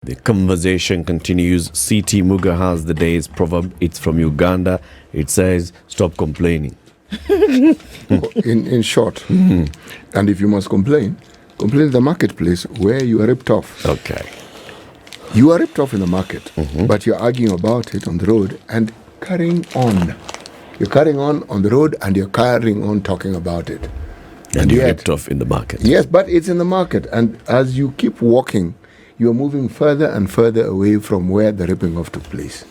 The conversation continues. CT Muga has the day's proverb. It's from Uganda. It says, stop complaining. in short. And if you must complain in the marketplace where you are ripped off. Okay. You are ripped off in the market, but you're arguing about it on the road and carrying on. You're carrying on the road and you're carrying on talking about it. And you're ripped off in the market. Yes, but it's in the market. And as you keep walking, you're moving further and further away from where the ripping off took place.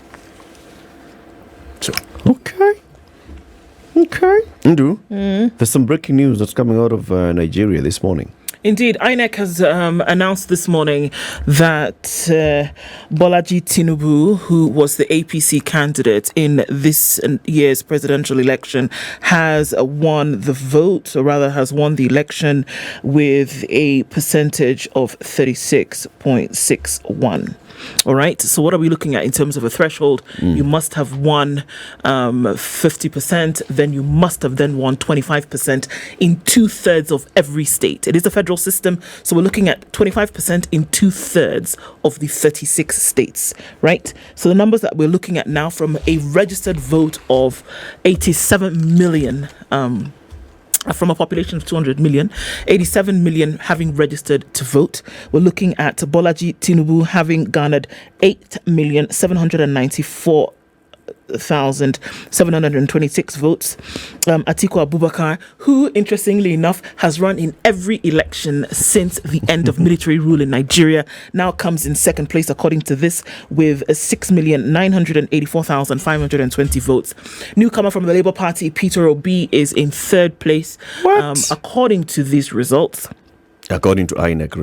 So. Okay. There's some breaking news that's coming out of Nigeria this morning. Indeed, INEC has announced this morning that Bolaji Tinubu, who was the APC candidate in this year's presidential election, has won the vote, or rather has won the election with a percentage of 36.61. All right. So what are we looking at in terms of a threshold? You must have won 50%. Then you must have then won 25% in 2/3 of every state. It is a federal system. So we're looking at 25% in 2/3 of the 36 states. Right. So the numbers that we're looking at now from a registered vote of 87 million, from a population of 200 million, 87 million having registered to vote. We're looking at Bolaji Tinubu having garnered 8,794,726 votes. Atiku Abubakar, who, interestingly enough, has run in every election since the end of military rule in Nigeria, now comes in second place, according to this, with 6,984,520 votes. Newcomer from the Labour Party, Peter Obi, is in third place, according to these results. According to INEC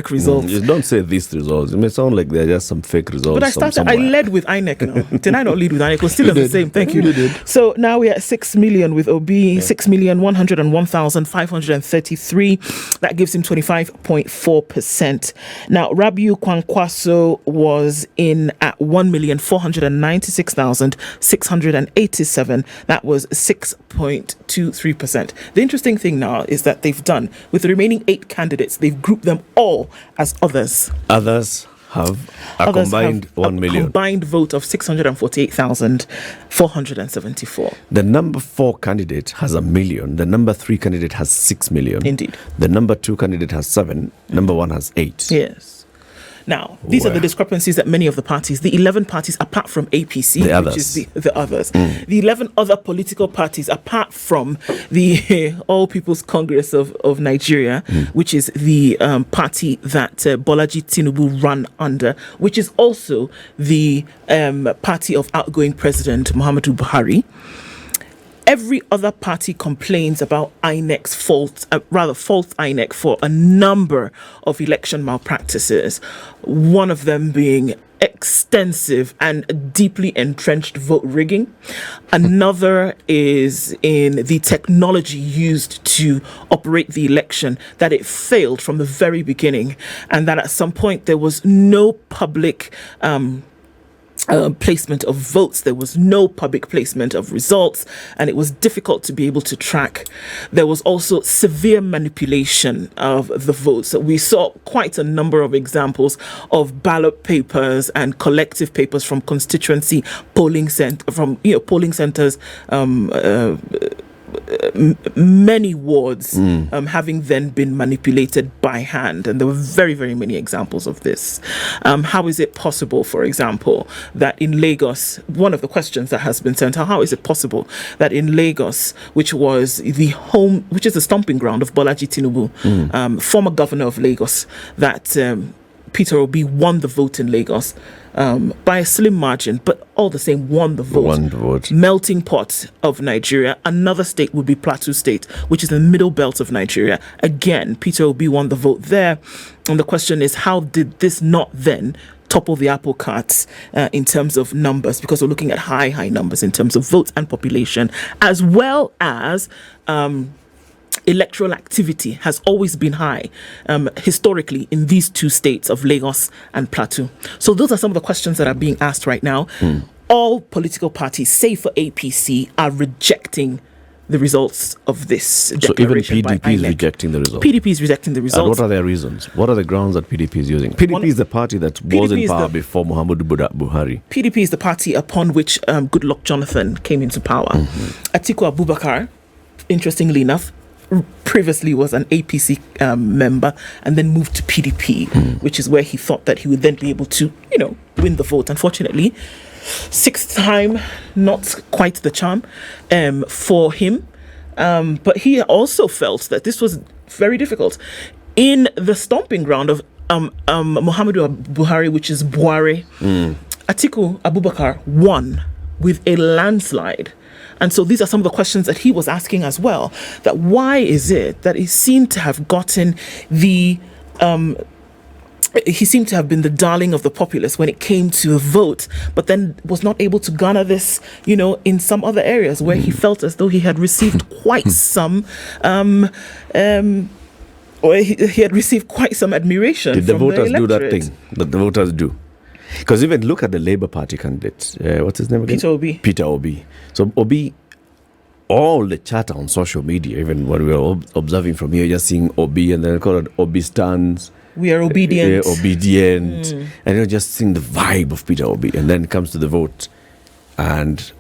results. You don't say these results. It may sound like they're just some fake results. But I led with INEC now. Did I not lead with INEC? We're still the same. Thank you. You did. So now we're at 6 million with OB, 6,101,533. That gives him 25.4%. Now, Rabiu Kwankwaso was in at 1,496,687. That was 6.23%. The interesting thing now is that they've done, with the remaining 8 candidates, they've grouped them all as others. Others have a combined 1 million. Combined vote of 648,474. The number 4 candidate has 1 million. The number 3 candidate has 6 million. Indeed. The number 2 candidate has 7. Number 1 has 8. Yes. Now, these are the discrepancies that many of the parties, the 11 parties apart from APC, which is the others, the 11 other political parties apart from the All People's Congress of Nigeria, which is the party that Bolaji Tinubu ran under, which is also the party of outgoing President Muhammadu Buhari. Every other party complains about INEC's fault INEC for a number of election malpractices, one of them being extensive and deeply entrenched vote rigging. Another is in the technology used to operate the election, that it failed from the very beginning, and that at some point there was no public placement of votes, there was no public placement of results, and it was difficult to be able to track. There was also severe manipulation of the votes. We saw quite a number of examples of ballot papers and collective papers from constituency polling centers, many wards having then been manipulated by hand, and there were very, very many examples of this. How is it possible, for example, that in Lagos, one of the questions that has been sent out, how is it possible that in Lagos, which is the stomping ground of Bolaji Tinubu, former governor of Lagos, that Peter Obi won the vote in Lagos by a slim margin, but all the same won the vote. Won the vote. Melting pot of Nigeria. Another state would be Plateau State, which is the middle belt of Nigeria. Again, Peter Obi won the vote there. And the question is, how did this not then topple the apple cart in terms of numbers? Because we're looking at high numbers in terms of votes and population, as well as electoral activity has always been high historically in these two states of Lagos and Plateau. So those are some of the questions that are being asked right now. All political parties, save for APC, are rejecting the results of this So even declaration by PDP is INEC. rejecting the result. PDP is rejecting the And results. what are their reasons? What are the grounds that PDP is using? PDP is the party that was in power before Muhammadu Buhari. PDP is the party upon which Goodluck Jonathan came into power. Atiku Abubakar, interestingly enough, previously was an APC member and then moved to PDP, which is where he thought that he would then be able to, win the vote. Unfortunately, sixth time, not quite the charm for him. But he also felt that this was very difficult. In the stomping ground of Muhammadu Buhari, which is Buhari, Atiku Abubakar won with a landslide. And so these are some of the questions that he was asking as well, that why is it that he seemed to have gotten he seemed to have been the darling of the populace when it came to a vote, but then was not able to garner this, in some other areas where he felt as though he had received quite some, or he had received quite some admiration. Did the voters do that thing that the voters do? Because even look at the Labour Party candidate. What's his name again? Peter Obi. So Obi, all the chatter on social media, even when we were observing from here, just seeing Obi, and then they call it Obi stands. We are obedient. And you're just seeing the vibe of Peter Obi. And then it comes to the vote, and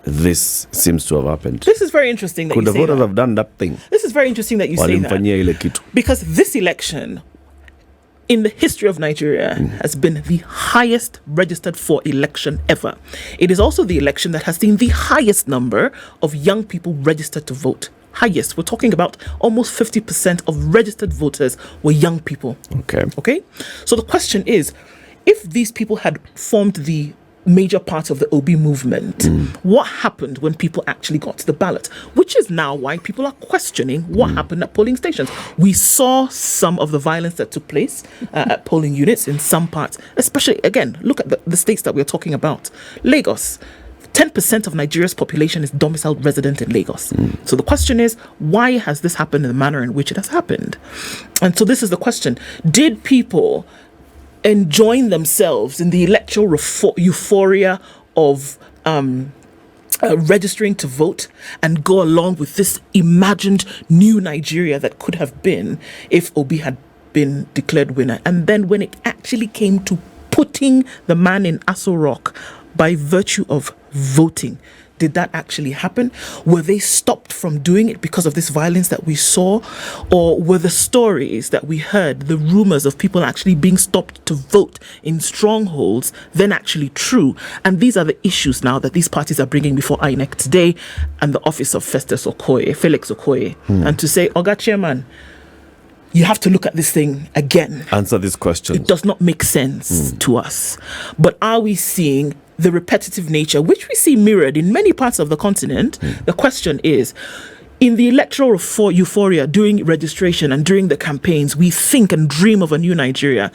this seems to have happened. This is very interesting that Could you say the voters that. have done that thing? This is very interesting that you say that. Because this election, in the history of Nigeria, has been the highest registered for election ever. It is also the election that has seen the highest number of young people registered to vote. Highest. We're talking about almost 50% of registered voters were young people. Okay. So the question is, if these people had formed the major part of the Obi movement, what happened when people actually got to the ballot? Which is now why people are questioning what happened at polling stations. We saw some of the violence that took place at polling units in some parts, especially, again, look at the states that we're talking about. Lagos. 10% of Nigeria's population is domiciled resident in Lagos. So the question is, why has this happened in the manner in which it has happened? And so this is the question. Did people enjoying themselves in the electoral euphoria of registering to vote and go along with this imagined new Nigeria that could have been if Obi had been declared winner? And then when it actually came to putting the man in Aso Rock by virtue of voting, did that actually happen? Were they stopped from doing it because of this violence that we saw? Or were the stories that we heard, the rumors of people actually being stopped to vote in strongholds, then actually true? And these are the issues now that these parties are bringing before INEC today and the office of Felix Okoye. And to say, Oga Chairman, you have to look at this thing again. Answer this question. It does not make sense to us. But are we seeing the repetitive nature, which we see mirrored in many parts of the continent? The question is, in the electoral euphoria during registration and during the campaigns, we think and dream of a new Nigeria.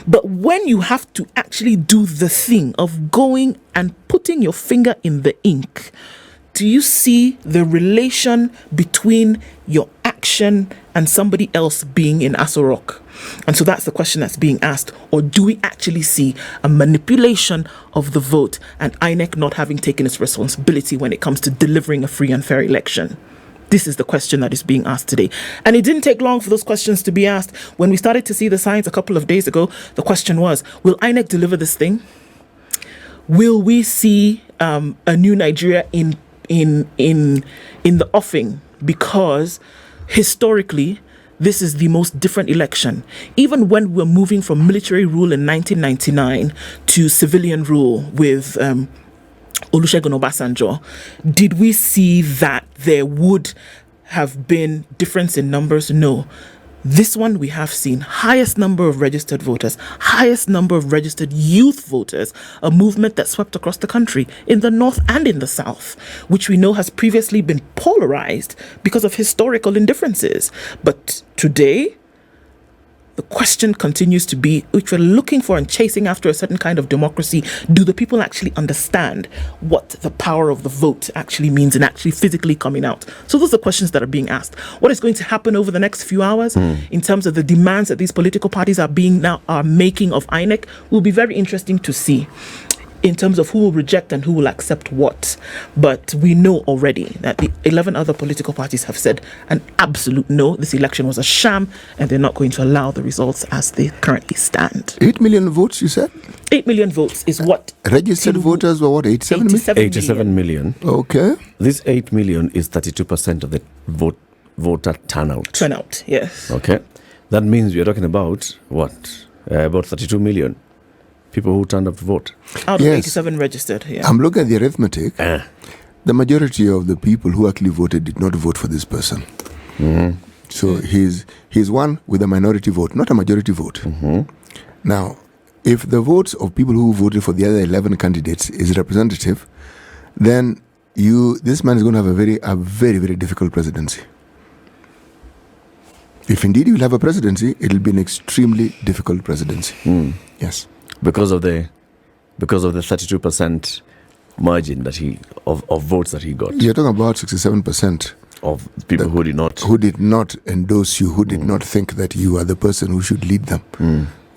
But when you have to actually do the thing of going and putting your finger in the ink, do you see the relation between your action and somebody else being in Aso Rock? And so that's the question that's being asked. Or do we actually see a manipulation of the vote and INEC not having taken its responsibility when it comes to delivering a free and fair election? This is the question that is being asked today. And it didn't take long for those questions to be asked. When we started to see the signs a couple of days ago, the question was, will INEC deliver this thing? Will we see a new Nigeria in the offing? Because historically, this is the most different election. Even when we're moving from military rule in 1999 to civilian rule with Olusegun Obasanjo, did we see that there would have been difference in numbers? No. This one we have seen highest number of registered voters, highest number of registered youth voters, a movement that swept across the country in the north and in the south, which we know has previously been polarized because of historical indifferences. But today, the question continues to be, which we're looking for and chasing after a certain kind of democracy, do the people actually understand what the power of the vote actually means and actually physically coming out? So those are questions that are being asked. What is going to happen over the next few hours in terms of the demands that these political parties are making of INEC will be very interesting to see. in terms of who will reject and who will accept what. But we know already that the 11 other political parties have said an absolute no. This election was a sham, and they're not going to allow the results as they currently stand. 8 million votes, you said? 8 million votes is what... Registered voters were what, 87 million? 87 million. Okay. This 8 million is 32% of the voter turnout. Turnout, yes. Okay. That means we are talking about, what? About 32 million people who turned up to vote. Out of 87 registered, yeah. I'm looking at the arithmetic. The majority of the people who actually voted did not vote for this person. Mm-hmm. So he's one with a minority vote, not a majority vote. Mm-hmm. Now, if the votes of people who voted for the other 11 candidates is representative, then this man is going to have a very, very difficult presidency. If indeed you will have a presidency, it will be an extremely difficult presidency. Yes. Because of the 32% margin that of votes that he got. You're talking about 67% of people who did not endorse you, who did not think that you are the person who should lead them.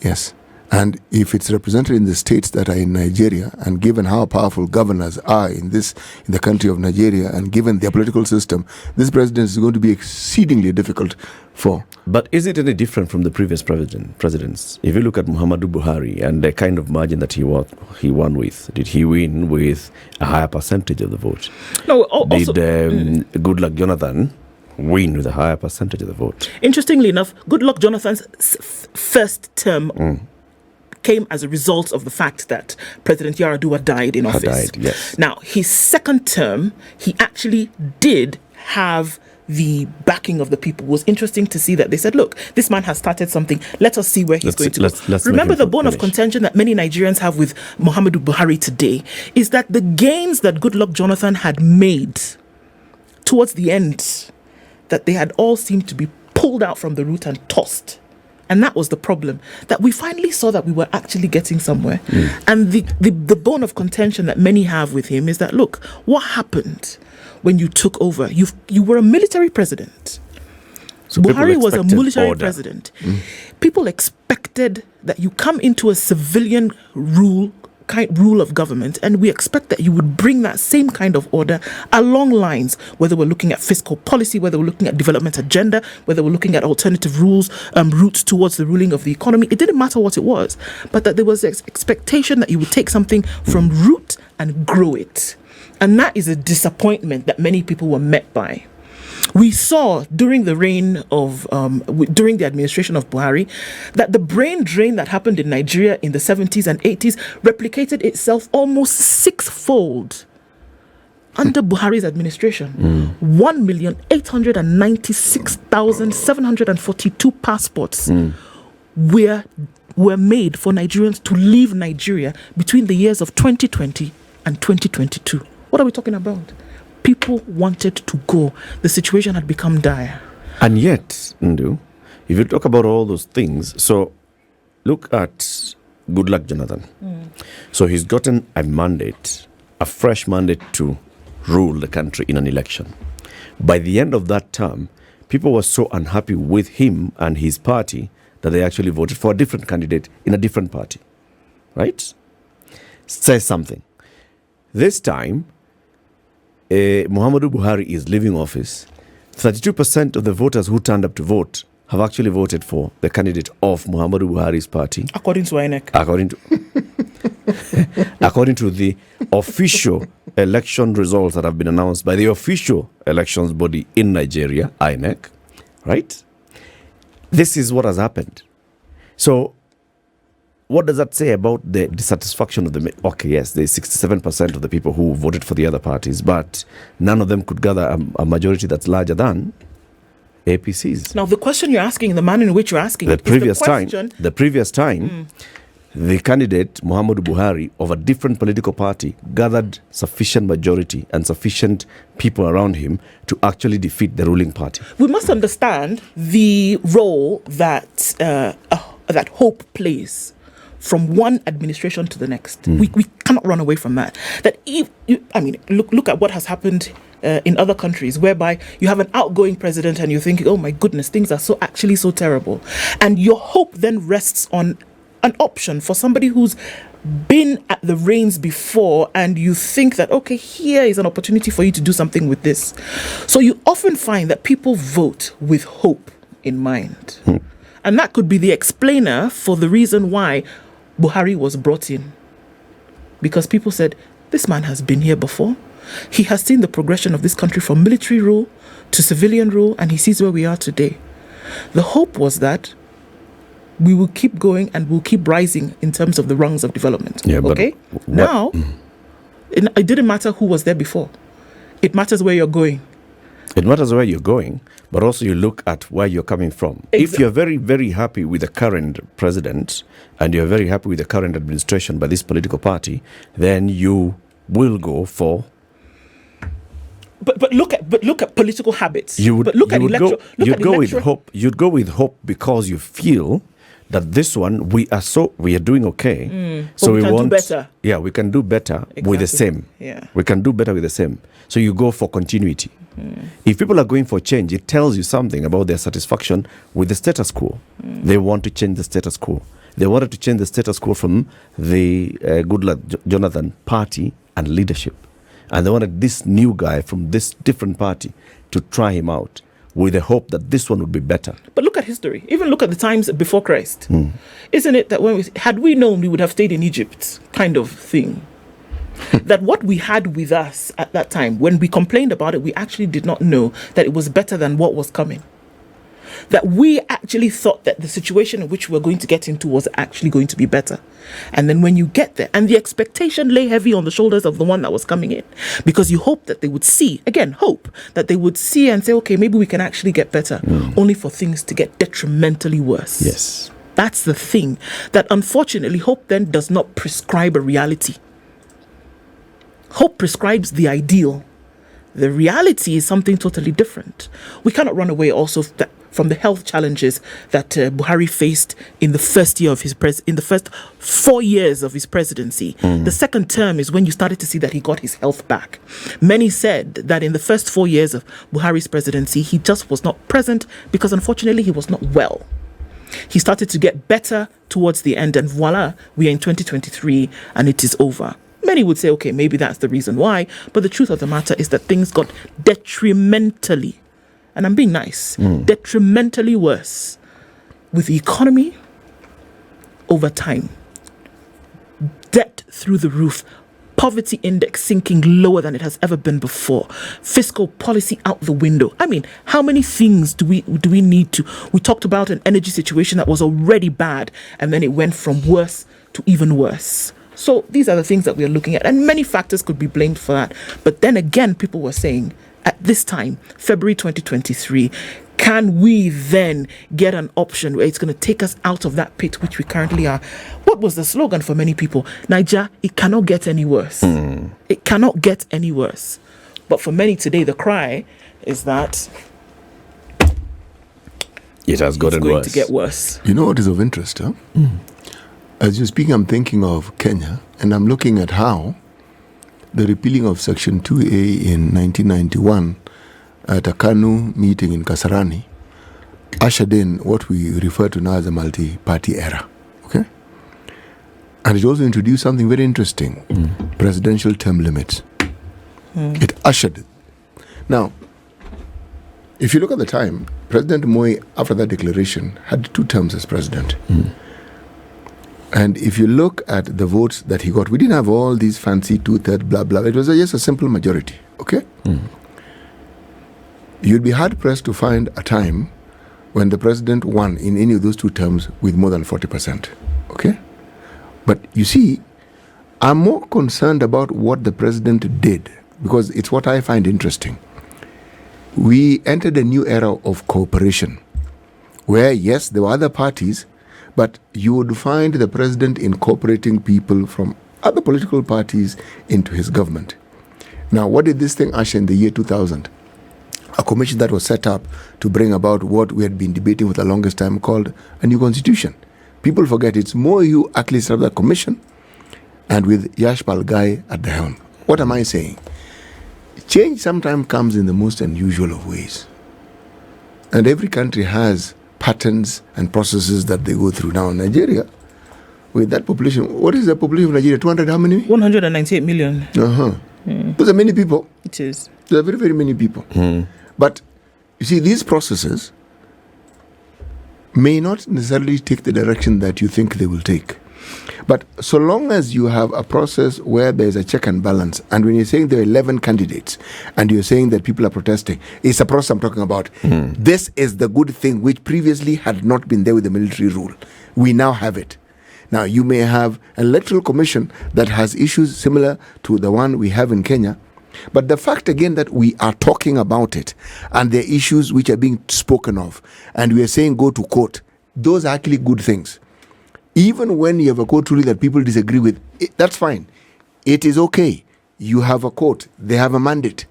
Yes. And if it's represented in the states that are in Nigeria, and given how powerful governors are in the country of Nigeria, and given their political system, this presidency is going to be exceedingly difficult for. But is it any different from the previous presidents? If you look at Muhammadu Buhari and the kind of margin that he won with, did he win with a higher percentage of the vote? No. Did Goodluck Jonathan win with a higher percentage of the vote? Interestingly enough, Goodluck Jonathan's first term came as a result of the fact that President Yar'Adua died in office. Yes. Now, his second term, he actually did have the backing of the people. It was interesting to see that they said, look, this man has started something. Let us see where he's going to go. Remember, the bone of contention that many Nigerians have with Muhammadu Buhari today is that the gains that Goodluck Jonathan had made towards the end, that they had all seemed to be pulled out from the root and tossed. And that was the problem, that we finally saw that we were actually getting somewhere. And the bone of contention that many have with him is that, look, what happened when you took over? You were a military president. So Buhari was a military president. People expected that you come into a civilian rule of government, and we expect that you would bring that same kind of order along lines, whether we're looking at fiscal policy, whether we're looking at development agenda, whether we're looking at alternative routes towards the ruling of the economy. It didn't matter what it was, but that there was expectation that you would take something from root and grow it. And that is a disappointment that many people were met by. We saw during the during the administration of Buhari, that the brain drain that happened in Nigeria in the 70s and 80s replicated itself almost sixfold under Buhari's administration. 1,896,742 passports were made for Nigerians to leave Nigeria between the years of 2020 and 2022. What are we talking about? People wanted to go. The situation had become dire. And yet, Ndu, if you talk about all those things, so look at Goodluck Jonathan. So he's gotten a fresh mandate to rule the country in an election. By the end of that term, people were so unhappy with him and his party that they actually voted for a different candidate in a different party. Right? Says something. This time, Muhammadu Buhari is leaving office. 32% of the voters who turned up to vote have actually voted for the candidate of Muhammadu Buhari's party. According to INEC. According to the official election results that have been announced by the official elections body in Nigeria, INEC, right? This is what has happened. So, what does that say about the dissatisfaction of the... Okay, yes, there's 67% of the people who voted for the other parties, but none of them could gather a majority that's larger than APCs. Now, the question you're asking, the manner in which you're asking... The previous time, the candidate, Muhammadu Buhari, of a different political party, gathered sufficient majority and sufficient people around him to actually defeat the ruling party. We must understand the role that hope plays from one administration to the next. We cannot run away from that. Look at what has happened in other countries, whereby you have an outgoing president and you're thinking, oh my goodness, things are actually so terrible. And your hope then rests on an option for somebody who's been at the reins before, and you think that, okay, here is an opportunity for you to do something with this. So you often find that people vote with hope in mind. And that could be the explainer for the reason why Buhari was brought in. Because people said, this man has been here before. He has seen the progression of this country from military rule to civilian rule, and he sees where we are today. The hope was that we will keep going and we'll keep rising in terms of the rungs of development. Yeah, okay? Now, it didn't matter who was there before. It matters where you're going. It matters where you're going, but also you look at where you're coming from. If you're very, very happy with the current president and you're very happy with the current administration by this political party, then you will go for... But look at political habits. You'd go with hope because you feel that this one we are doing okay. So we can do better. Yeah, we can do better with the same. Yeah. We can do better with the same. So you go for continuity. If people are going for change, it tells you something about their satisfaction with the status quo. They want to change the status quo. They wanted to change the status quo from the Goodluck Jonathan party and leadership. And they wanted this new guy from this different party to try him out with the hope that this one would be better. But look at history. Even look at the times before Christ. Isn't it that had we known, we would have stayed in Egypt, kind of thing? That what we had with us at that time, when we complained about it, we actually did not know that it was better than what was coming. That we actually thought that the situation in which we're going to get into was actually going to be better. And then when you get there, and the expectation lay heavy on the shoulders of the one that was coming in, because you hope that they would see, again, hope, that they would see and say, okay, maybe we can actually get better, only for things to get detrimentally worse. Yes. That's the thing, that unfortunately hope then does not prescribe a reality. Hope prescribes the ideal. The reality is something totally different. We cannot run away also from the health challenges that Buhari faced in the first year of his in the first 4 years of his presidency. The second term is when you started to see that he got his health back. Many said that in the first 4 years of Buhari's presidency, he just was not present because unfortunately he was not well. He started to get better towards the end, and voila, we are in 2023 and it is over. Many would say, okay, maybe that's the reason why, but the truth of the matter is that things got detrimentally, and I'm being nice, detrimentally worse with the economy over time. Debt through the roof, poverty index sinking lower than it has ever been before, fiscal policy out the window. I mean, how many things do we need to... We talked about an energy situation that was already bad, and then it went from worse to even worse. So these are the things that we are looking at, and many factors could be blamed for that. But then again, people were saying, at this time, February 2023, can we then get an option where it's going to take us out of that pit which we currently are? What was the slogan for many people? Niger, it cannot get any worse. It cannot get any worse. But for many today, the cry is that it has gotten it's going worse. To get worse. You know what is of interest, huh? As you're speaking, I'm thinking of Kenya, and I'm looking at how the repealing of Section 2A in 1991 at a KANU meeting in Kasarani ushered in what we refer to now as a multi-party era. Okay? And it also introduced something very interesting, presidential term limits. It ushered it. Now, if you look at the time, President Moi, after that declaration, had 2 terms as president. And if you look at the votes that he got, we didn't have all these fancy 2/3 blah blah. It was just a simple majority, okay? You'd be hard-pressed to find a time when the president won in any of those 2 terms with more than 40%, okay? But you see, I'm more concerned about what the president did, because it's what I find interesting. We entered a new era of cooperation, where, yes, there were other parties, but you would find the president incorporating people from other political parties into his government. Now, what did this thing usher in the year 2000? A commission that was set up to bring about what we had been debating for the longest time, called a new constitution. People forget it's more you actually set up that commission, and with Yashpal Gai at the helm. What am I saying? Change sometimes comes in the most unusual of ways. And every country has patterns and processes that they go through. Now, in Nigeria, with that population, what is the population of Nigeria? 200 how many? 198 million. Those are many people. It is. There are very, very many people. But you see, these processes may not necessarily take the direction that you think they will take. But so long as you have a process where there's a check and balance, and when you're saying there are 11 candidates, and you're saying that people are protesting, it's a process I'm talking about. This is the good thing which previously had not been there with the military rule. We now have it. Now, you may have an electoral commission that has issues similar to the one we have in Kenya, but the fact again that we are talking about it, and the issues which are being spoken of, and we are saying go to court, those are actually good things. Even when you have a court ruling that people disagree with, that's fine. It is okay. You have a court. They have a mandate.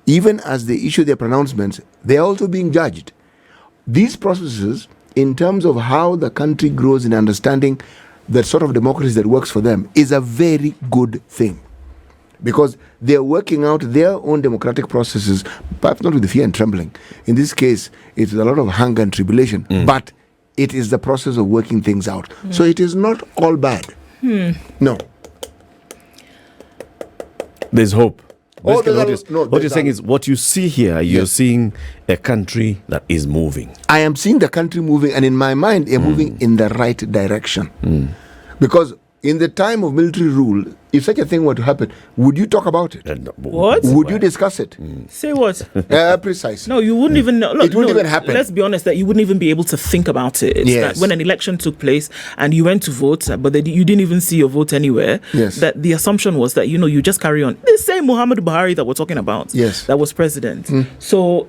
Even as they issue their pronouncements, they are also being judged. These processes, in terms of how the country grows in understanding the sort of democracy that works for them, is a very good thing. Because they're working out their own democratic processes, perhaps not with fear and trembling. In this case, it's a lot of hunger and tribulation. But it is the process of working things out. So it is not all bad. No. There's hope. Oh, What you're saying is, what you see here, you're seeing a country that is moving. I am seeing the country moving, and in my mind, they're moving in the right direction. Because in the time of military rule, if such a thing were to happen, would you talk about it? What? Would you discuss it? Say what? Precisely. No, you wouldn't even know. It wouldn't even happen. Let's be honest, that you wouldn't even be able to think about it. It's that when an election took place and you went to vote, but you didn't even see your vote anywhere, that the assumption was that, you just carry on. The same Muhammad Buhari that we're talking about, that was president. So,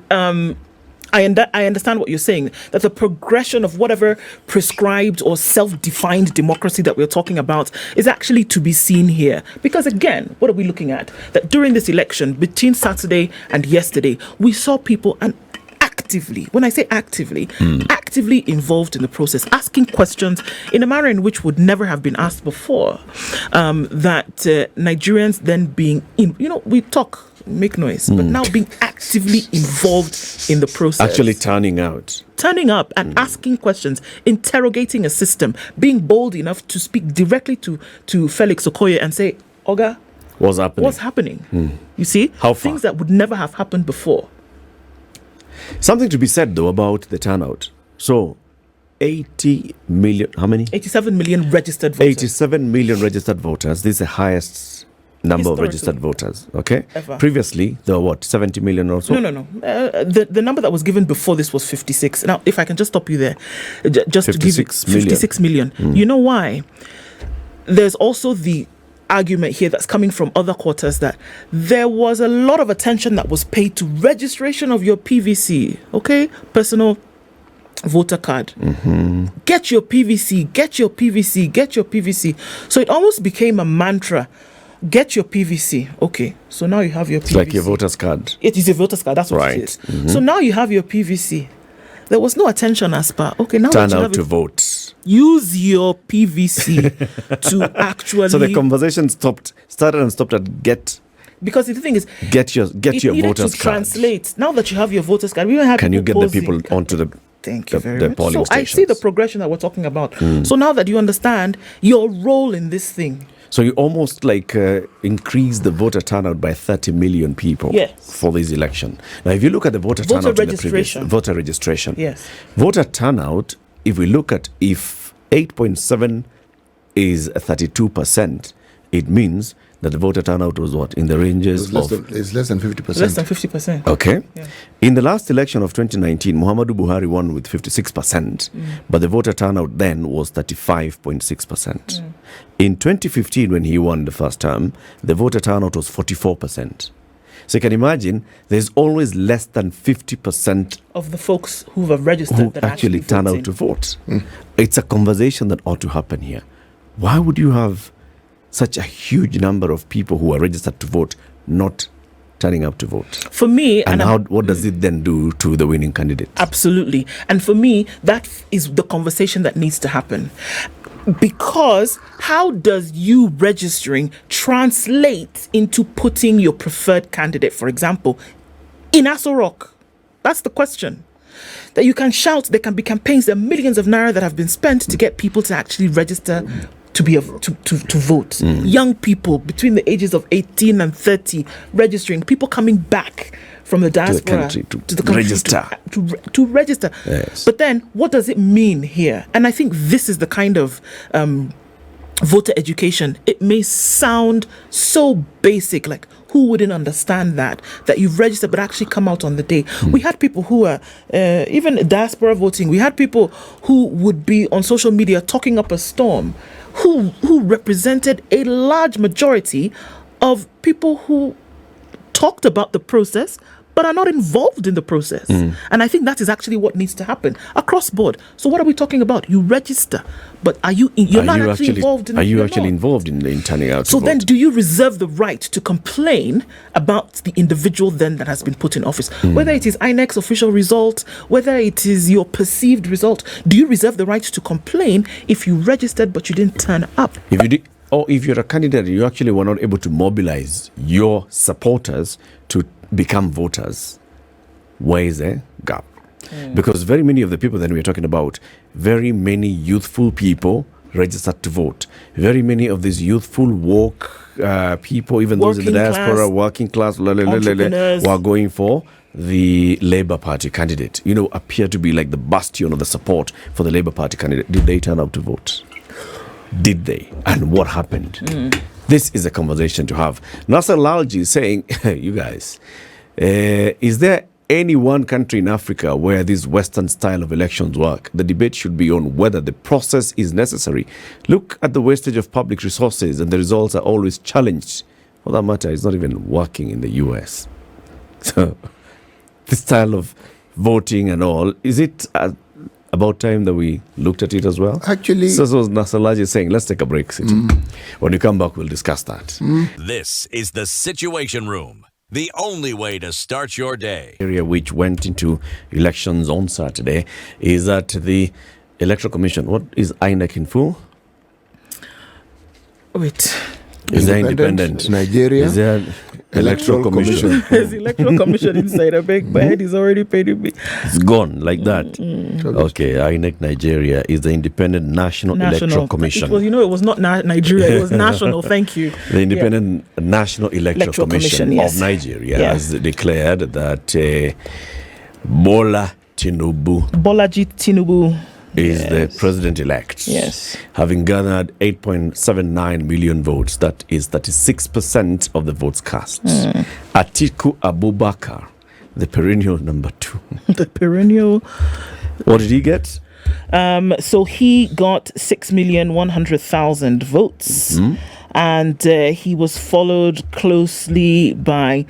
I understand what you're saying, that the progression of whatever prescribed or self-defined democracy that we're talking about is actually to be seen here. Because again, what are we looking at? That during this election, between Saturday and yesterday, we saw people actively, when I say actively involved in the process, asking questions in a manner in which would never have been asked before. That Nigerians then being we talk, make noise, but now being actively involved in the process. Actually turning up and asking questions, interrogating a system, being bold enough to speak directly to Felix Okoye and say, Oga, what's happening? You see? How far? Things that would never have happened before. Something to be said, though, about the turnout. So, 80 million, how many? 87 million registered voters. 87 million registered voters. This is the highest number of registered voters, okay? Ever. Previously, there were 70 million or so? No. The number that was given before this was 56. Now, if I can just stop you there, just to give you 56 million. You know why? There's also the argument here that's coming from other quarters that there was a lot of attention that was paid to registration of your PVC, okay? Personal voter card. Get your PVC, get your PVC, get your PVC. So it almost became a mantra. Get your PVC. Okay, so now you have your PVC. It's like your voter's card. It is a voter's card, that's what it is. So now you have your PVC. There was no attention as per, okay, now turn out to vote. Use your PVC to actually... So the conversation started and stopped at get... Because the thing is... Get your voter's card. Translate. Now that you have your voter's card, we don't have... Can you get the people onto the... Thank you very much. So I see the progression that we're talking about. So now that you understand your role in this thing... So you almost increase the voter turnout by 30 million people for this election. Now, if you look at the voter turnout in the previous voter registration, voter turnout, if we look at if 8.7 is 32%, it means that the voter turnout was what? In the ranges it's less than 50%. Less than 50%. Okay. Yeah. In the last election of 2019, Muhammadu Buhari won with 56%, but the voter turnout then was 35.6%. In 2015, when he won the first term, the voter turnout was 44%. So you can imagine there's always less than 50% of the folks who have registered who that actually turn out to vote. It's a conversation that ought to happen here. Why would you have such a huge number of people who are registered to vote not turning up to vote? For me... And what does it then do to the winning candidate? Absolutely. And for me, that is the conversation that needs to happen. Because how does you registering translate into putting your preferred candidate, for example, in Aso Rock? That's the question. That you can shout, there can be campaigns, there are millions of naira that have been spent to get people to actually register to vote. Young people between the ages of 18 and 30 registering, people coming back from the diaspora to the country to register. Yes. But then what does it mean here? And I think this is the kind of voter education. It may sound so basic, like who wouldn't understand that you've registered but actually come out on the day. We had people who were even diaspora voting. We had people who would be on social media talking up a storm, who represented a large majority of people who talked about the process but are not involved in the process. And I think that is actually what needs to happen across board. So what are we talking about? You register, but you're not actually involved in. Are you actually involved in turning out? So then, do you reserve the right to complain about the individual then that has been put in office, whether it is INEC's official result, whether it is your perceived result? Do you reserve the right to complain if you registered but you didn't turn up? If you did, or if you're a candidate, you actually were not able to mobilize your supporters to become voters, where is a gap? Because very many of the people that we're talking about, very many youthful people registered to vote. Very many of these youthful woke people, even those in the diaspora, working class, who are going for the Labour Party candidate, appear to be like the bastion of the support for the Labour Party candidate. Did they turn out to vote? Did they? And what happened? This is a conversation to have. Nasser Lalji is saying, you guys, is there any one country in Africa where this Western style of elections work? The debate should be on whether the process is necessary. Look at the wastage of public resources, and the results are always challenged. For that matter, it's not even working in the US. So, this style of voting and all, is it about time that we looked at it as well? Actually, so Nasser Lalji is saying, let's take a break, City. When we come back, we'll discuss that. This is the Situation Room, the only way to start your day. Area which went into elections on Saturday is that the Electoral Commission. What is INEC in full? Wait. Is there independent? Nigeria. Is there Electoral Commission? There's Electoral Commission inside. I beg, my head is already paying me. It's gone like that. Okay, INEC Nigeria is the Independent National Electoral Commission. It was not Nigeria. It was national. Thank you. The Independent National Electoral Commission yes. of Nigeria has declared that Bola Tinubu. Bolaji Tinubu is the president-elect, having garnered 8.79 million votes. That is 36% of the votes cast. Atiku Abubakar, the perennial number 2. The perennial. What did he get? So he got 6,100,000 votes. And he was followed closely by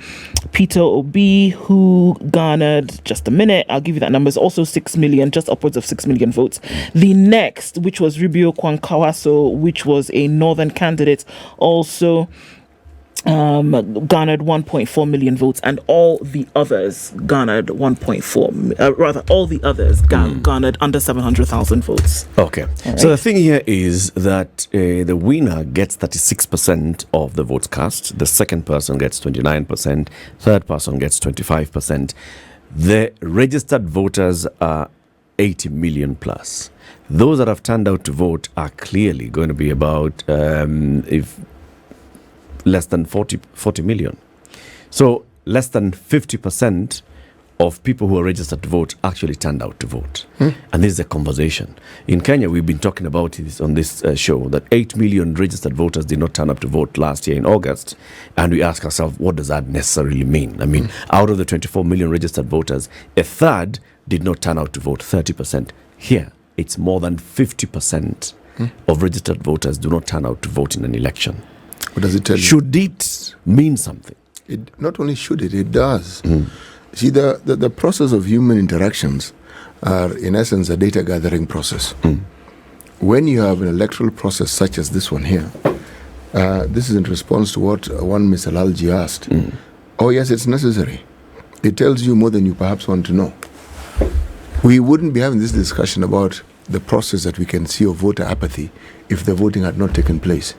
Peter Obi, who garnered, just a minute, I'll give you that number, it's also 6 million, just upwards of 6 million votes. The next, which was Rubio Kwankwaso, which was a northern candidate, also garnered 1.4 million votes, and all the others garnered garnered under 700,000 votes. Okay. Right. So the thing here is that the winner gets 36% of the votes cast, the second person gets 29%, third person gets 25%. The registered voters are 80 million plus. Those that have turned out to vote are clearly going to be about less than 40 million. So less than 50% of people who are registered to vote actually turned out to vote. And this is a conversation. In Kenya, we've been talking about this on this show, that 8 million registered voters did not turn up to vote last year in August. And we ask ourselves, what does that necessarily mean? I mean, out of the 24 million registered voters, a third did not turn out to vote, 30%. Here, it's more than 50% of registered voters do not turn out to vote in an election. What does it tell you? Should it mean something? It not only should it does. See, the process of human interactions are, in essence, a data gathering process. When you have an electoral process such as this one here, this is in response to what one Mr. Lalji asked. Oh, yes, it's necessary. It tells you more than you perhaps want to know. We wouldn't be having this discussion about the process that we can see of voter apathy if the voting had not taken place.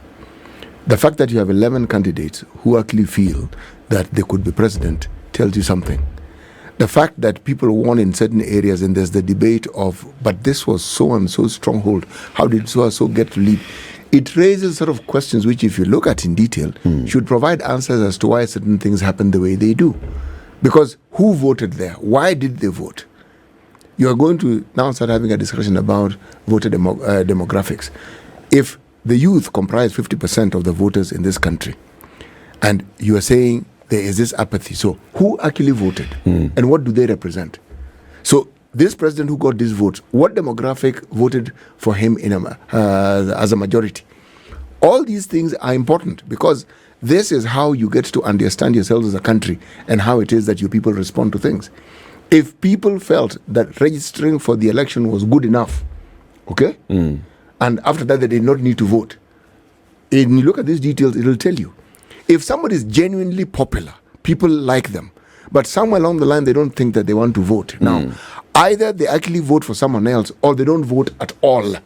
The fact that you have 11 candidates who actually feel that they could be president tells you something. The fact that people won in certain areas and there's the debate of, but this was so and so stronghold, how did so and so get to lead? it raises sort of questions which, if you look at in detail, should provide answers as to why certain things happen the way they do. Because who voted there? Why did they vote? You are going to now start having a discussion about voter demographics. If the youth comprise 50% of the voters in this country, and you are saying there is this apathy, so who actually voted? And what do they represent? So this president who got these votes, what demographic voted for him as a majority? All these things are important because this is how you get to understand yourselves as a country and how it is that your people respond to things. If people felt that registering for the election was good enough, okay, and after that they did not need to vote, and you look at these details, it will tell you. If somebody is genuinely popular, people like them, but somewhere along the line they don't think that they want to vote. Now, either they actually vote for someone else or they don't vote at all.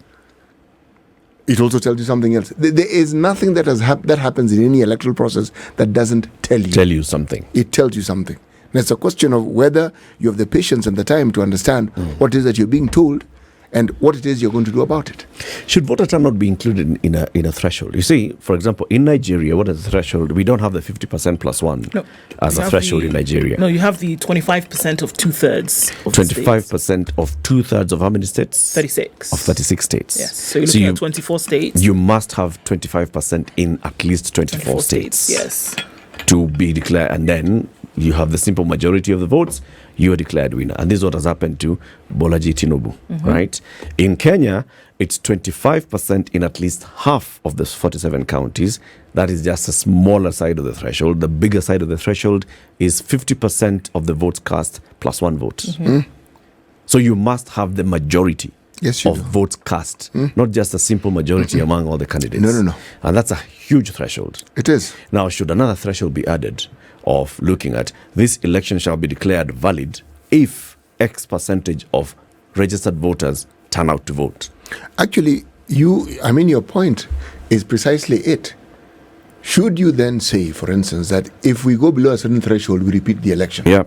It also tells you something else. There is nothing that that happens in any electoral process that doesn't tell you something. It tells you something. And it's a question of whether you have the patience and the time to understand what it is that you're being told and what it is you're going to do about it. Should voter turnout be included in a threshold? You see, for example, in Nigeria, what is the threshold? We don't have the 50% plus one as a threshold in Nigeria. No, you have the 25% of 2/3 of 25% of 2/3 of how many states? 36. Of 36 states. Yes. So you're looking at 24 states. You must have 25% in at least 24 states. Yes. To be declared, and then you have the simple majority of the votes, you are declared winner. And this is what has happened to Bola Tinubu, right? In Kenya, it's 25% in at least half of the 47 counties. That is just a smaller side of the threshold. The bigger side of the threshold is 50% of the votes cast plus one vote. So you must have the majority of votes cast, not just a simple majority among all the candidates. No. And that's a huge threshold. It is. Now, should another threshold be added of looking at this election shall be declared valid if X percentage of registered voters turn out to vote? Actually, your point is precisely it. Should you then say, for instance, that if we go below a certain threshold, we repeat the election? Yeah.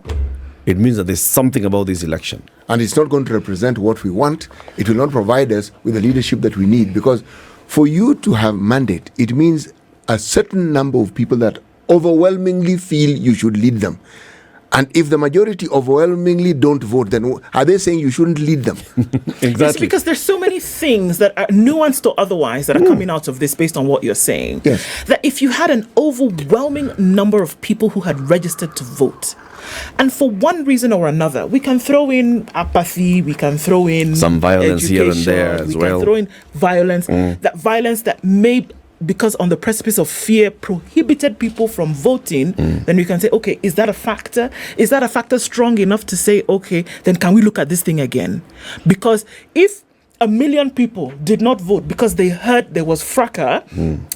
It means that there's something about this election. And it's not going to represent what we want. It will not provide us with the leadership that we need. Because for you to have mandate, it means a certain number of people that overwhelmingly feel you should lead them. And if the majority overwhelmingly don't vote, then are they saying you shouldn't lead them? Exactly. It's because there's so many things that are nuanced or otherwise that are coming out of this based on what you're saying. Yes. That if you had an overwhelming number of people who had registered to vote, and for one reason or another, we can throw in apathy, we can throw in some violence here and there as well. We can throw in violence, that violence that may, because on the precipice of fear, prohibited people from voting, then you can say, okay, is that a factor? Is that a factor strong enough to say, okay, then can we look at this thing again? Because if 1 million people did not vote because they heard there was fracas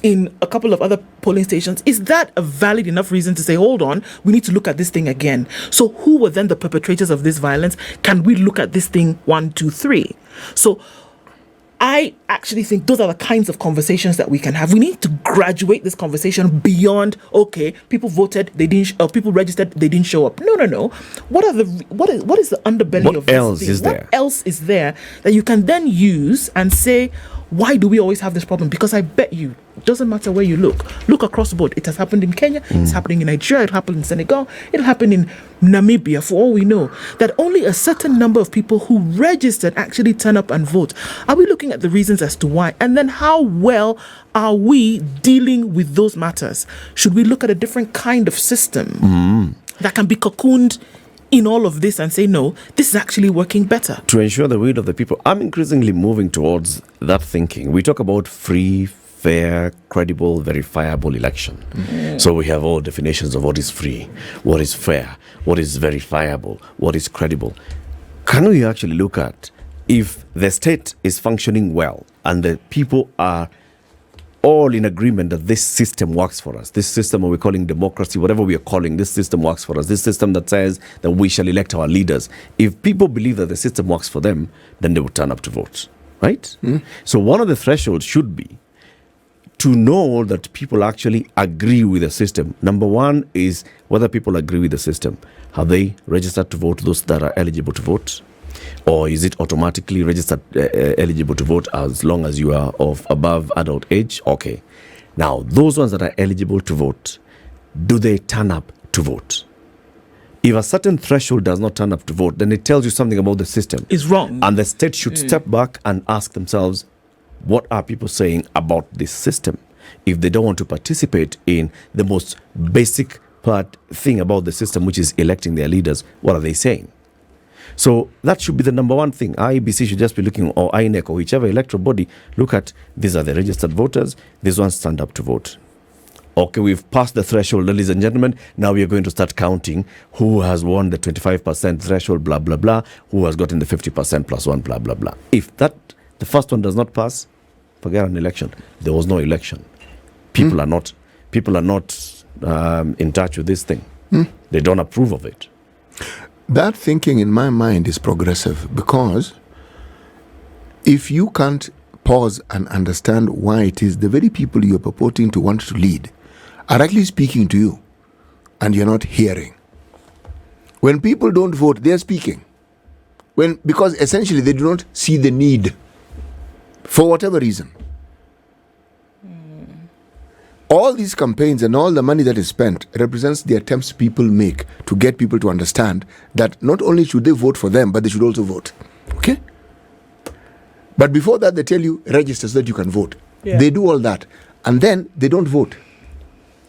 in a couple of other polling stations, is that a valid enough reason to say, hold on, we need to look at this thing again? So who were then the perpetrators of this violence? Can we look at this thing 1, 2, 3? So I actually think those are the kinds of conversations that we can have. We need to graduate this conversation beyond, okay, people voted, they didn't, people registered, they didn't show up. No. What is the underbelly of this thing? What else is there that you can then use and say, why do we always have this problem? Because I bet you, it doesn't matter where you look across the board. It has happened in Kenya, it's happening in Nigeria, it happened in Senegal, it'll happen in Namibia, for all we know, that only a certain number of people who registered actually turn up and vote. Are we looking at the reasons as to why? And then how well are we dealing with those matters? Should we look at a different kind of system that can be cocooned in all of this and say, no, this is actually working better? To ensure the will of the people, I'm increasingly moving towards that thinking. We talk about free, fair, credible, verifiable election. So we have all definitions of what is free, what is fair, what is verifiable, what is credible. Can we actually look at if the state is functioning well and the people are all in agreement that this system works for us, this system we're calling democracy, whatever we are calling, this system works for us, this system that says that we shall elect our leaders. If people believe that the system works for them, then they will turn up to vote, right? So one of the thresholds should be to know that people actually agree with the system. Number one is whether people agree with the system. Have they registered to vote, those that are eligible to vote? Or is it automatically registered eligible to vote as long as you are of above adult age? Okay. Now, those ones that are eligible to vote, do they turn up to vote? If a certain threshold does not turn up to vote, then it tells you something about the system. It's wrong. And the state should step back and ask themselves, what are people saying about this system? If they don't want to participate in the most basic thing about the system, which is electing their leaders, what are they saying? So that should be the number one thing. IEBC should just be looking, or INEC, or whichever electoral body, look at, these are the registered voters, these ones stand up to vote. Okay, we've passed the threshold, ladies and gentlemen. Now we are going to start counting who has won the 25% threshold, blah, blah, blah, who has gotten the 50% plus one, blah, blah, blah. If the first one does not pass, forget an election. There was no election. People are not in touch with this thing. They don't approve of it. That thinking in my mind is progressive, because if you can't pause and understand why it is the very people you are purporting to want to lead are actually speaking to you and you're not hearing. When people don't vote, they're speaking. Because essentially they do not see the need for whatever reason. All these campaigns and all the money that is spent represents the attempts people make to get people to understand that not only should they vote for them, but they should also vote. Okay? But before that, they tell you, register so that you can vote. Yeah. They do all that. And then they don't vote.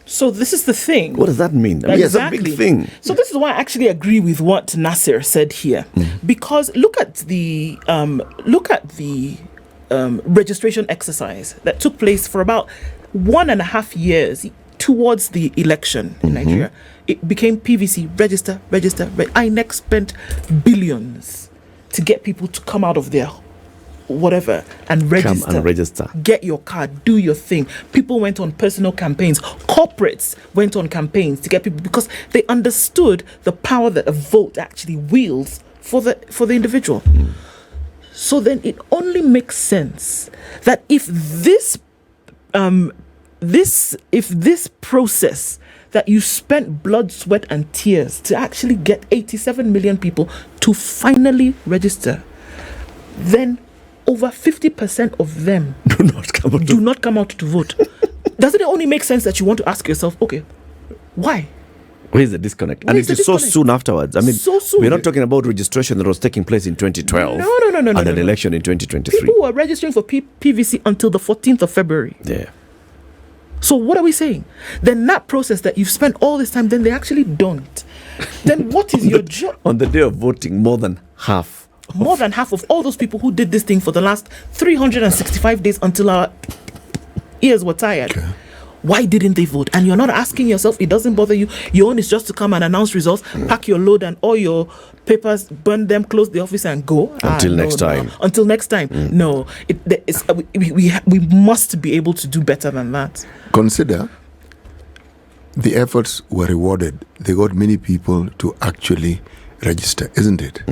So this is the thing. What does that mean? I mean, exactly. It's a big thing. So this is why I actually agree with what Nasir said here, because look at the registration exercise that took place for about 1.5 years towards the election in Nigeria. It became PVC, register. INEC spent billions to get people to come out of their whatever and register. Come and register. Get your card, do your thing. People went on personal campaigns. Corporates went on campaigns to get people, because they understood the power that a vote actually wields for the individual. So then it only makes sense that if this process that you spent blood, sweat and tears to actually get 87 million people to finally register, then over 50% of them do not come out to vote. Doesn't it only make sense that you want to ask yourself, okay, why? Where is the disconnect? And it is so soon afterwards. I mean, so soon. We're not talking about registration that was taking place in 2012. No. And an election in 2023. People were registering for PVC until the 14th of February. Yeah. So what are we saying? Then that process that you've spent all this time, then they actually don't. Then what is your job? On the day of voting, more than half of all those people who did this thing for the last 365 days until our ears were tired. Okay. Why didn't they vote? And you're not asking yourself, it doesn't bother you. Your own is just to come and announce results, pack your load and all your papers, burn them, close the office and go. Until next time. Until next time. No, we must be able to do better than that. Consider the efforts were rewarded. They got many people to actually register, isn't it?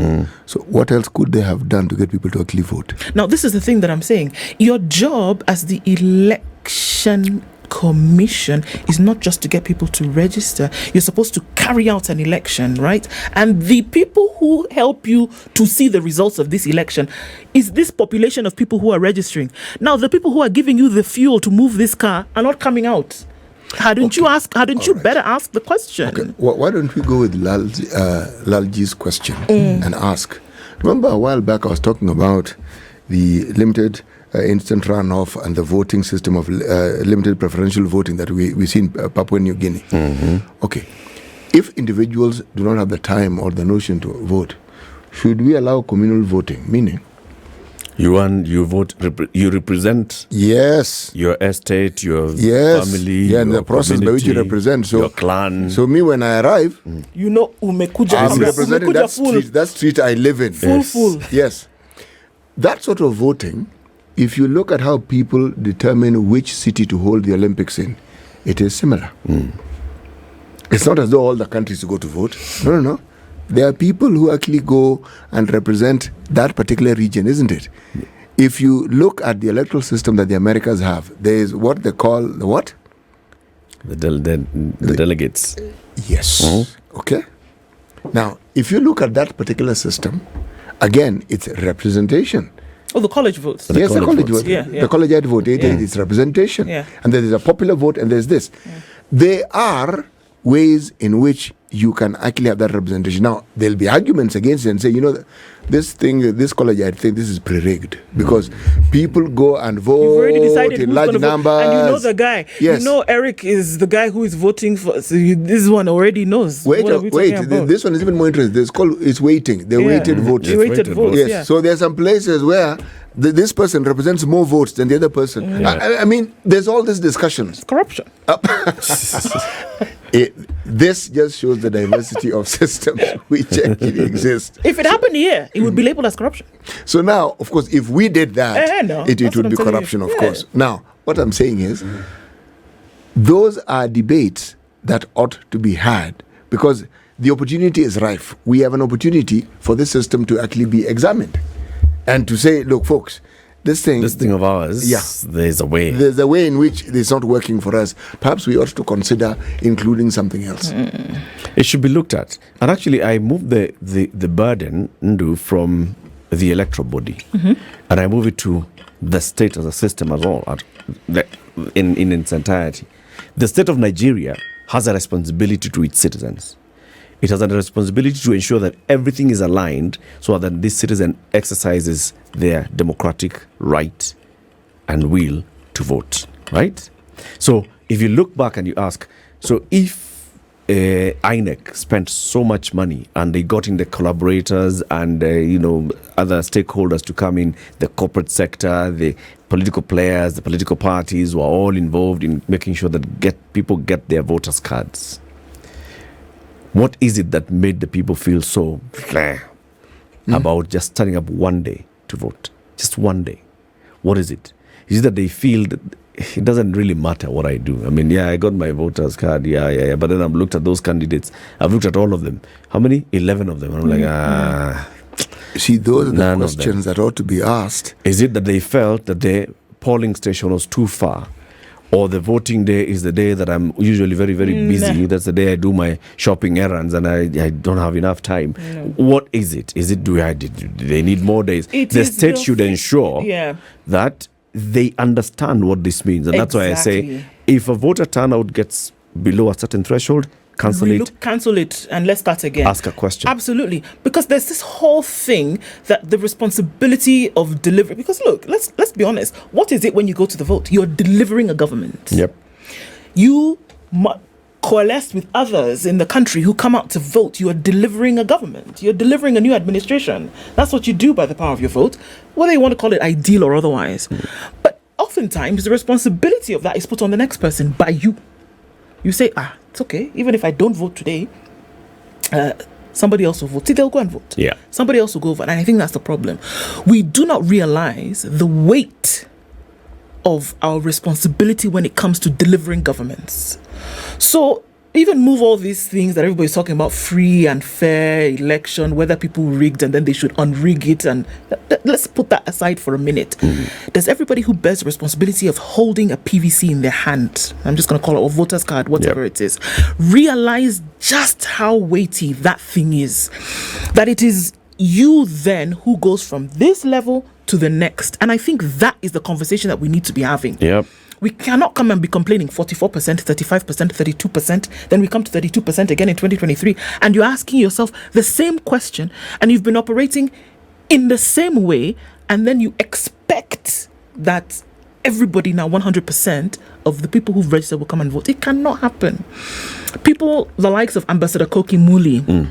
So what else could they have done to get people to actually vote? Now, this is the thing that I'm saying. Your job as the election commission is not just to get people to register. You're supposed to carry out an election, right? And the people who help you to see the results of this election is this population of people who are registering. Now, the people who are giving you the fuel to move this car are not coming out. Hadn't you better ask the question? Okay. Why don't we go with Lalji's question and ask? Remember a while back I was talking about the limited instant runoff and the voting system of limited preferential voting that we see in Papua New Guinea. Okay. If individuals do not have the time or the notion to vote, should we allow communal voting? Meaning? You vote, you represent your estate, your family, and the process by which you represent. So, your clan. So me, when I arrive, Umekuja, I'm representing that street I live in. Full. Yes. That sort of voting, if you look at how people determine which city to hold the Olympics in, it is similar. It's not as though all the countries go to vote. No. There are people who actually go and represent that particular region, isn't it? If you look at the electoral system that the Americas have, there is what they call the what? The delegates. Yes. Okay. Now, if you look at that particular system, Again, it's representation. Oh, the college votes. Yes, the college vote. Yeah. The collegiate vote. It's representation. Yeah. And there is a popular vote, and there's this. Yeah. There are ways in which you can actually have that representation. Now, there'll be arguments against it and say, this collegiate thing, this is pre-rigged because people go and vote in large numbers. And you know the guy. Yes. You know Eric is the guy who is voting for. So this one already knows. Wait. This one is even more interesting. It's weighting. The weighted votes. Weighted votes. Yes. Yeah. So there's some places where this person represents more votes than the other person. Yeah. I mean, there's all these discussions. It's corruption. This just shows the diversity of systems which actually exist. If it happened here, it would be labeled as corruption. So now, of course, if we did that, it would be corruption, of course. Now, what I'm saying is, those are debates that ought to be had because the opportunity is rife. We have an opportunity for this system to actually be examined and to say, look, folks, this thing of ours, there's a way. There's a way in which it's not working for us. Perhaps we ought to consider including something else. It should be looked at. And actually, I moved the burden from the electoral body, and I move it to the state as a system as well, in its entirety. The state of Nigeria has a responsibility to its citizens. It has a responsibility to ensure that everything is aligned so that this citizen exercises their democratic right and will to vote, right? So if you look back and you ask, so if INEC spent so much money and they got in the collaborators and, other stakeholders to come in, the corporate sector, the political players, the political parties were all involved in making sure that people get their voters' cards. What is it that made the people feel so about just turning up one day to vote? Just one day. What is it? Is it that they feel that it doesn't really matter what I do? I mean, I got my voter's card, but then I've looked at those candidates. I've looked at all of them. How many? 11 of them. And I'm like, See, those are the questions that ought to be asked. Is it that they felt that the polling station was too far? Or the voting day is the day that I'm usually very, very busy. That's the day I do my shopping errands and I don't have enough time. What is it? Is it do they need more days? The state should ensure that they understand what this means. And that's why I say, if a voter turnout gets below a certain threshold, cancel it and let's start again. Ask a question. Absolutely. Because there's this whole thing that the responsibility of delivery, because look, let's be honest, what is it when you go to the vote? You're delivering a government. Yep. You coalesce with others in the country who come out to vote. You are delivering a government. You're delivering a new administration. That's what you do by the power of your vote, whether you want to call it ideal or otherwise. But oftentimes the responsibility of that is put on the next person by you. You say, it's okay. Even if I don't vote today, somebody else will vote. See, they'll go and vote. Yeah. Somebody else will go vote. And I think that's the problem. We do not realize the weight of our responsibility when it comes to delivering governments. So even move all these things that everybody's talking about, free and fair election, whether people rigged and then they should unrig it. And let's put that aside for a minute. Does everybody who bears the responsibility of holding a PVC in their hand, I'm just going to call it a voter's card, whatever it is, realize just how weighty that thing is? That it is you then who goes from this level to the next. And I think that is the conversation that we need to be having. Yep. We cannot come and be complaining 44%, 35%, 32%. Then we come to 32% again in 2023. And you're asking yourself the same question and you've been operating in the same way. And then you expect that everybody now, 100% of the people who've registered will come and vote. It cannot happen. People, the likes of Ambassador Koki Muli,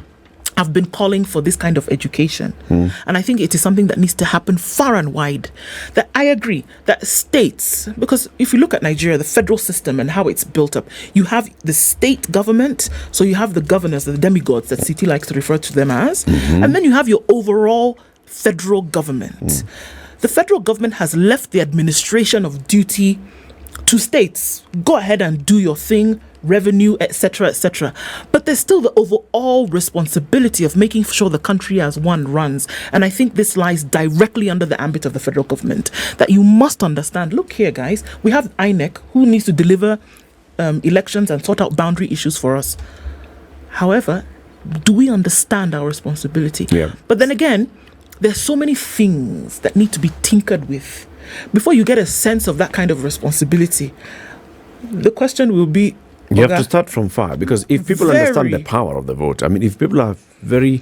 have been calling for this kind of education. And I think it is something that needs to happen far and wide. That I agree that states, because if you look at Nigeria, the federal system and how it's built up, you have the state government, so you have the governors, the demigods that Citi likes to refer to them as, and then you have your overall federal government. The federal government has left the administration of duty to states. Go ahead and do your thing, revenue, etc., etc. But there's still the overall responsibility of making sure the country as one runs. And I think this lies directly under the ambit of the federal government, that you must understand, look here, guys, we have INEC who needs to deliver elections and sort out boundary issues for us. However, do we understand our responsibility? Yeah. But then again, there's so many things that need to be tinkered with before you get a sense of that kind of responsibility. The question will be, you have to start from far, because if people understand the power of the vote, I mean, if people are very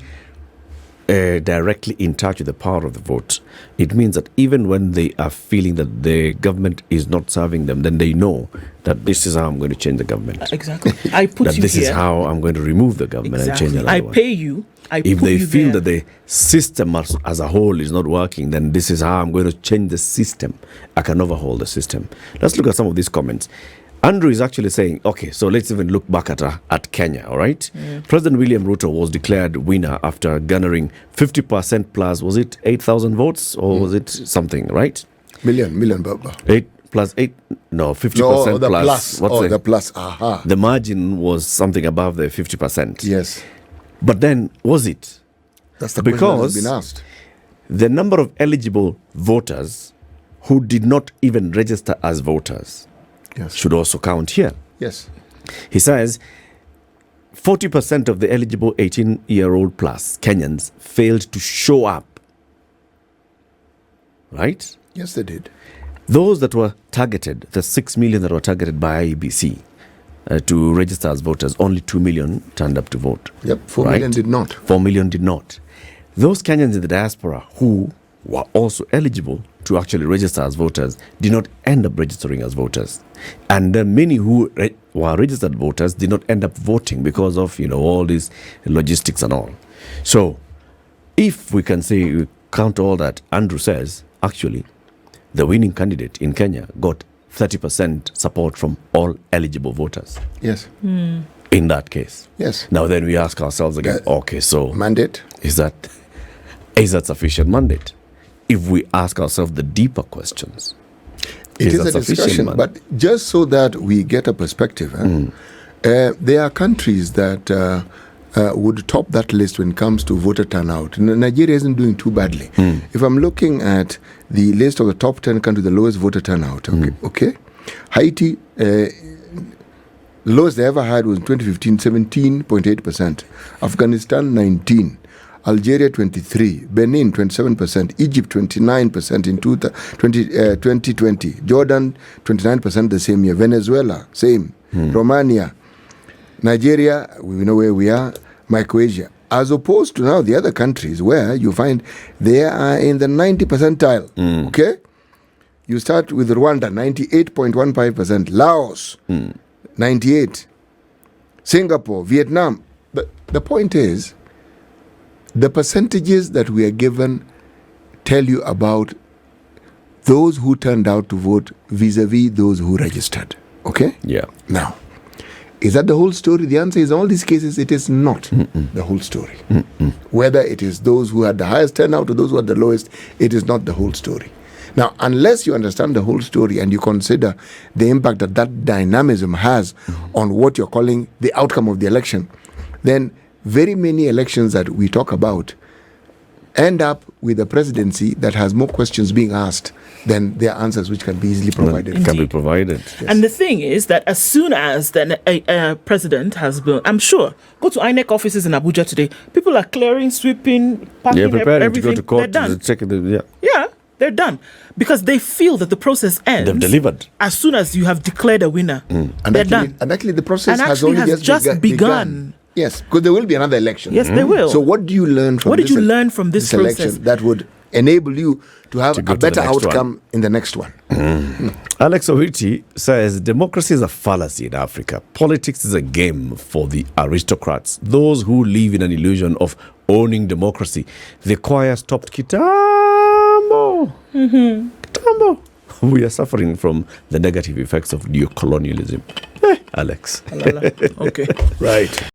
directly in touch with the power of the vote, it means that even when they are feeling that the government is not serving them, then they know that this is how I'm going to change the government. Exactly. I put that you this here. is how I'm going to remove the government and change another one. I pay you. If they feel that the system as a whole is not working, then this is how I'm going to change the system. I can overhaul the system. Let's look at some of these comments. Andrew is actually saying, okay, so let's even look back at Kenya, all right? President William Ruto was declared winner after garnering 50% plus, was it 8,000 votes or was it something, right? Million, Baba. 8 plus 8, no, 50% no, the plus. What's the plus, aha. The margin was something above the 50%. Yes. But then, was it? That's the question that has been asked. The number of eligible voters who did not even register as voters should also count here. Yes. He says 40% of the eligible 18-year-old plus Kenyans failed to show up. Right? Yes, they did. Those that were targeted, the 6 million that were targeted by IEBC to register as voters, only 2 million turned up to vote. Yep, 4 million did not. 4 million did not. Those Kenyans in the diaspora who were also eligible to actually register as voters did not end up registering as voters. And many who were registered voters did not end up voting because of, all these logistics and all. So, if we can say, we count all that, Andrew says, actually, the winning candidate in Kenya got 30% support from all eligible voters. Yes. In that case. Yes. Now then we ask ourselves again, okay, so... mandate? Is that sufficient mandate? If we ask ourselves the deeper questions. It is a discussion, but just so that we get a perspective, there are countries that would top that list when it comes to voter turnout. Nigeria isn't doing too badly. If I'm looking at the list of the top 10 countries, the lowest voter turnout, okay? Haiti, lowest they ever had was in 2015, 17.8%. Afghanistan, 19%. Algeria 23%, Benin 27%, Egypt 29% in 2020, Jordan 29% the same year, Venezuela same, Romania, Nigeria, we know where we are, Micronesia. As opposed to now the other countries where you find they are in the 90 percentile, okay? You start with Rwanda, 98.15%, Laos, 98%, Singapore, Vietnam. The point is, the percentages that we are given tell you about those who turned out to vote vis-a-vis those who registered. Okay? Yeah. Now, is that the whole story? The answer is in all these cases, it is not the whole story. Whether it is those who had the highest turnout or those who had the lowest, it is not the whole story. Now, unless you understand the whole story and you consider the impact that that dynamism has on what you're calling the outcome of the election, then very many elections that we talk about end up with a presidency that has more questions being asked than their answers, which can be easily provided. Can be provided. Yes. And the thing is that as soon as then a president has been, I'm sure, go to INEC offices in Abuja today, people are clearing, sweeping, packing, preparing everything. to go to court. They're done. Yeah, they're done. Because they feel that the process ends. They've delivered. As soon as you have declared a winner. They're done. And actually the process has only only just begun. Yes, because there will be another election. Yes, there will. So what do you learn from this election process that would enable you to have a better outcome in the next one? Alex Owiti says, democracy is a fallacy in Africa. Politics is a game for the aristocrats. Those who live in an illusion of owning democracy. The choir stopped Kitambo. Kitambo. We are suffering from the negative effects of neocolonialism. Alex. Okay. Right.